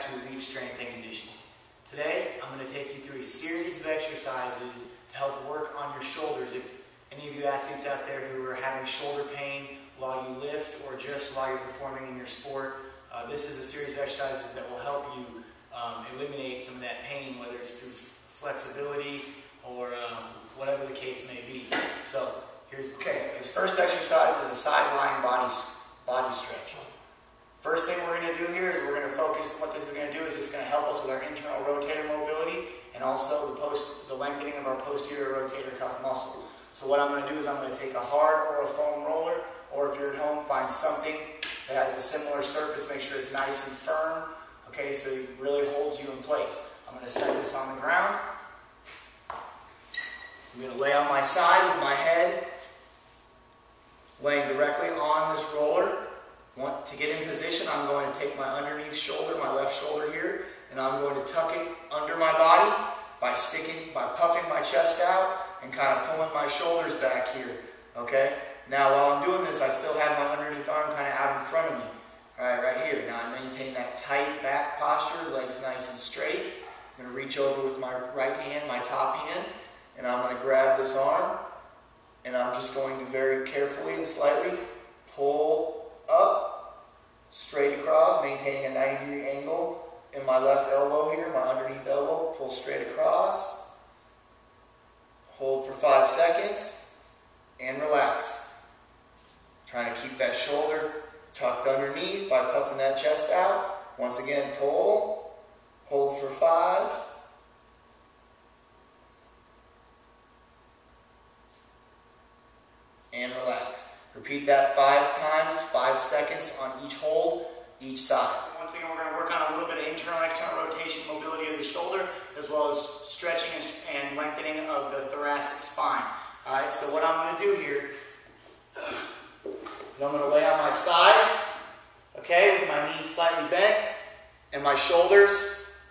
back to Elite Strength and Conditioning. Today, I'm going to take you through a series of exercises to help work on your shoulders. If any of you athletes out there who are having shoulder pain while you lift or just while you're performing in your sport, this is a series of exercises that will help you eliminate some of that pain, whether it's through flexibility or whatever the case may be. So, this first exercise is a side lying body stretch. First thing we're going to do here is we're going to focus, what this is going to do is it's going to help us with our internal rotator mobility and also the lengthening of our posterior rotator cuff muscle. So what I'm going to do is I'm going to take a hard or a foam roller, or if you're at home, find something that has a similar surface, make sure it's nice and firm, okay, so it really holds you in place. I'm going to set this on the ground. I'm going to lay on my side with my head laying directly on this roller. To get in position, I'm going to take my underneath shoulder, my left shoulder here, and I'm going to tuck it under my body by puffing my chest out and kind of pulling my shoulders back here, okay? Now, while I'm doing this, I still have my underneath arm kind of out in front of me, all right, right here. Now, I maintain that tight back posture, legs nice and straight. I'm going to reach over with my right hand, my top hand, and I'm going to grab this arm, and I'm just going to very carefully and slightly pull up, straight across, maintaining a 90-degree angle in my left elbow here, my underneath elbow, pull straight across, hold for 5 seconds, and relax. Trying to keep that shoulder tucked underneath by puffing that chest out. Once again, pull, hold for 5, and relax. Repeat that 5 times, 5 seconds on each hold, each side. Once again, we're going to work on a little bit of internal and external rotation, mobility of the shoulder, as well as stretching and lengthening of the thoracic spine. All right, so what I'm going to do here is I'm going to lay on my side, okay, with my knees slightly bent and my shoulders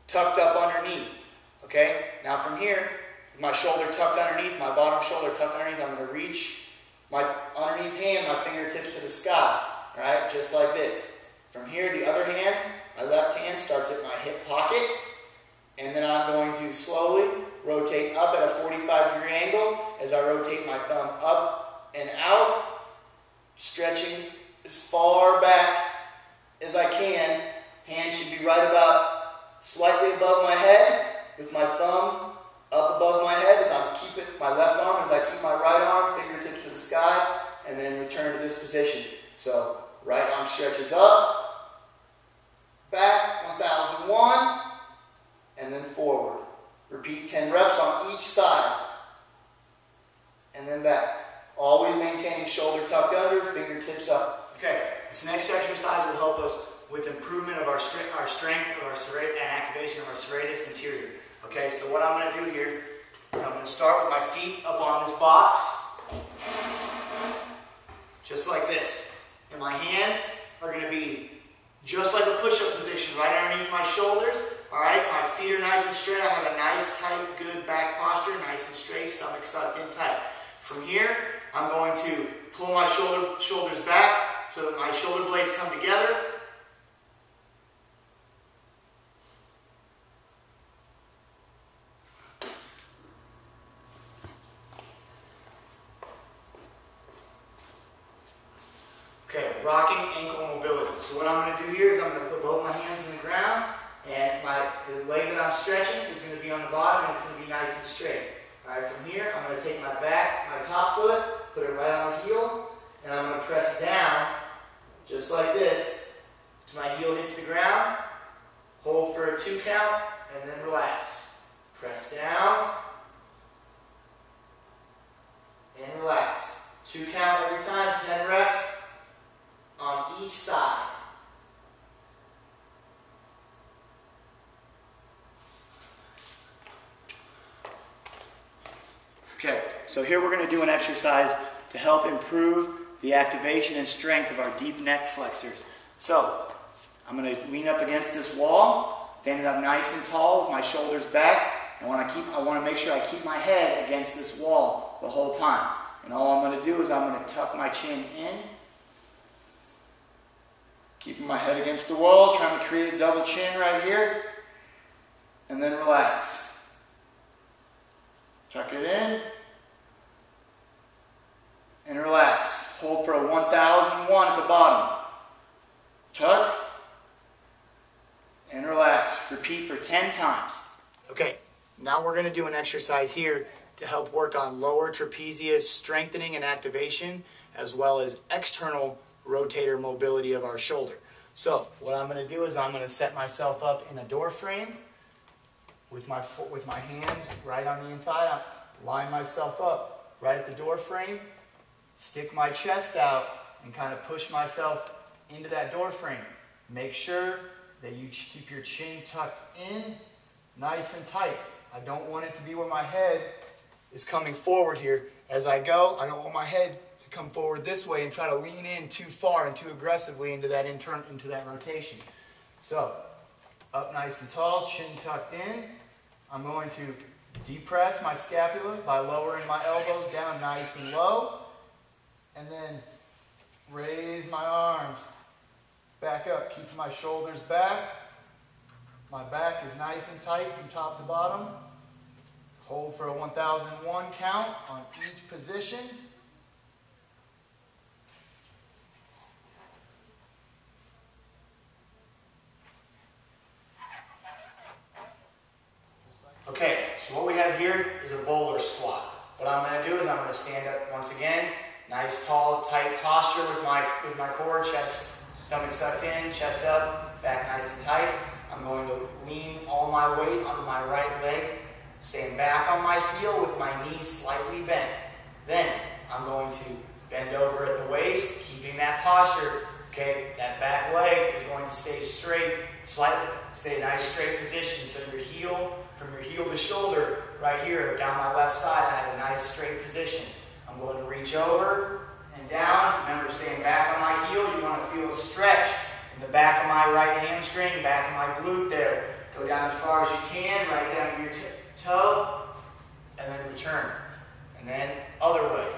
tucked up underneath, okay? Now from here, with my shoulder tucked underneath, my bottom shoulder tucked underneath, I'm going to reach my underneath hand, my fingertips to the sky, all right, just like this. From here, the other hand, my left hand starts at my hip pocket, and then I'm going to slowly rotate up at a 45-degree angle as I rotate my thumb up and out, stretching as far back as I can. Hand should be right about slightly above my head, with my thumb up above my head as I keep it, my left arm as I keep my right arm, fingertips to the sky, and then return to this position. So, right arm stretches up, back, 1001, and then forward. Repeat 10 reps on each side, and then back. Always maintaining shoulder tucked under, fingertips up. Okay, this next exercise will help us with improvement of our strength and activation of our serratus anterior. Okay, so what I'm going to do here is I'm going to start with my feet up on this box, just like this. And my hands are going to be just like a push-up position, right underneath my shoulders. All right, my feet are nice and straight. I have a nice, tight, good back posture, nice and straight, stomach sucked in tight. From here, I'm going to pull my shoulders back so that my shoulder blades come together. Okay, rocking ankle mobility. So what I'm going to do here is I'm going to put both my hands on the ground, and the leg that I'm stretching is going to be on the bottom, and it's going to be nice and straight. All right, from here, I'm going to take my top foot, put it right on the heel, and I'm going to press down, just like this, till my heel hits the ground. Hold for a 2 count, and then relax. Press down, and relax. 2 count every time, 10 reps on each side. Okay, so here we're going to do an exercise to help improve the activation and strength of our deep neck flexors. So, I'm going to lean up against this wall, standing up nice and tall with my shoulders back. I want to make sure I keep my head against this wall the whole time. And all I'm going to do is I'm going to tuck my chin in, Keeping my head against the wall, trying to create a double chin right here. And then relax. Tuck it in. And relax. Hold for a 1001 at the bottom. Tuck. And relax. Repeat for 10 times. Okay, now we're going to do an exercise here to help work on lower trapezius strengthening and activation, as well as external rotator mobility of our shoulder. So what I'm going to do is I'm going to set myself up in a door frame with my hands right on the inside. I line myself up right at the door frame, stick my chest out, and kind of push myself into that door frame. Make sure that you keep your chin tucked in, nice and tight. I don't want it to be where my head is coming forward here. As I go, I don't want my head to come forward this way and try to lean in too far and too aggressively into that rotation. So, up nice and tall, chin tucked in. I'm going to depress my scapula by lowering my elbows down nice and low. And then raise my arms back up, keeping my shoulders back. My back is nice and tight from top to bottom. Hold for a 1001 count on each position. Okay, so what we have here is a boulder squat. What I'm going to do is I'm going to stand up once again. Nice, tall, tight posture with my core, chest, stomach sucked in, chest up, back nice and tight. I'm going to lean all my weight onto my right leg, stand back on my heel with my knees slightly bent. Then I'm going to bend over at the waist, keeping that posture. Okay, that back leg is going to stay straight, slightly, stay a nice straight position. So your heel, from your heel to shoulder, right here down my left side, I have a nice straight position. I'm going to reach over and down. Remember, staying back on my heel, you want to feel a stretch in the back of my right hamstring, back of my glute there. Go down as far as you can, right down to your toe, and then return. And then other way.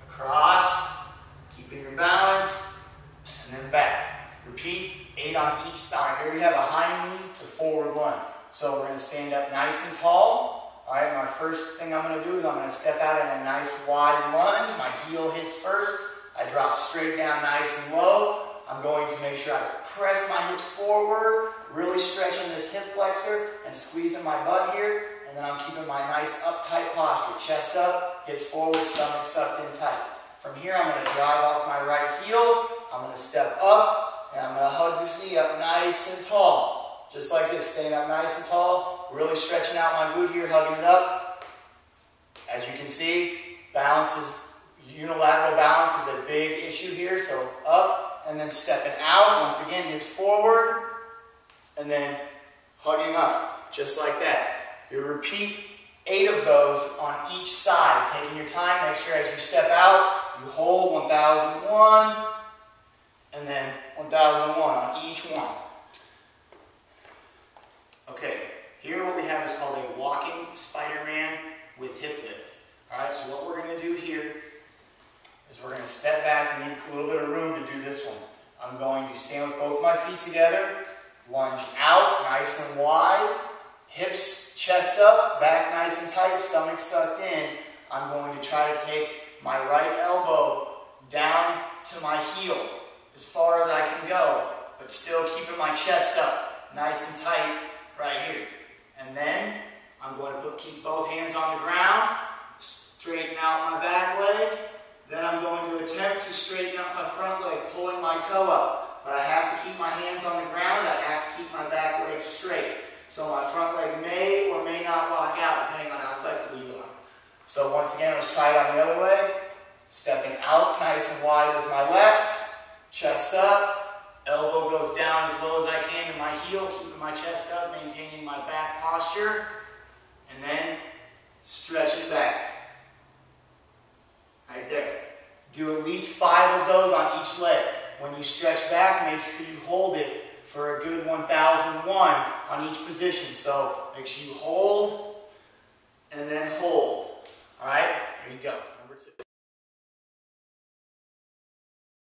Across, keeping your balance, and then back. Repeat 8 on each side. Here we have a high knee to forward lunge. So we're going to stand up nice and tall. All right, my first thing I'm going to do is I'm going to step out in a nice wide lunge. My heel hits first. I drop straight down nice and low. I'm going to make sure I press my hips forward, really stretching this hip flexor and squeezing my butt here. And then I'm keeping my nice uptight posture. Chest up, hips forward, stomach sucked in tight. From here, I'm going to drive off my right heel. I'm going to step up, and I'm going to hug this knee up nice and tall. Just like this, staying up nice and tall, really stretching out my glute here, hugging it up. As you can see, unilateral balance is a big issue here. So up, and then stepping out. Once again, hips forward, and then hugging up, just like that. You repeat 8 of those on each side, taking your time. Make sure as you step out, you hold 1001, and then 1001 on each one. Okay, here what we have is called a walking Spider-Man with hip lift. Alright, so what we're going to do here is we're going to step back. We need a little bit of room to do this one. I'm going to stand with both my feet together, lunge out, nice and wide, hips, chest up, back nice and tight, stomach sucked in. I'm going to try to take my right elbow down to my heel as far as I can go, but still keeping my chest up, nice and tight right here. And then I'm going to keep both hands on the ground, straighten out my back leg. Then I'm going to attempt to straighten out my front leg, pulling my toe up. But I have to keep my hands on the ground. I have to keep my back leg straight. So my front leg may or may not lock out, depending on how flexible you are. So once again, let's try it on the other leg. Stepping out nice and wide with my left. Chest up. Elbow goes down as low as I can to my heel, keeping my chest up, maintaining my back posture. And then stretching back. Right there. Do at least 5 of those on each leg. When you stretch back, make sure you hold it for a good 1001 on each position. So make sure you hold and then hold. Alright, here you go. Number 2.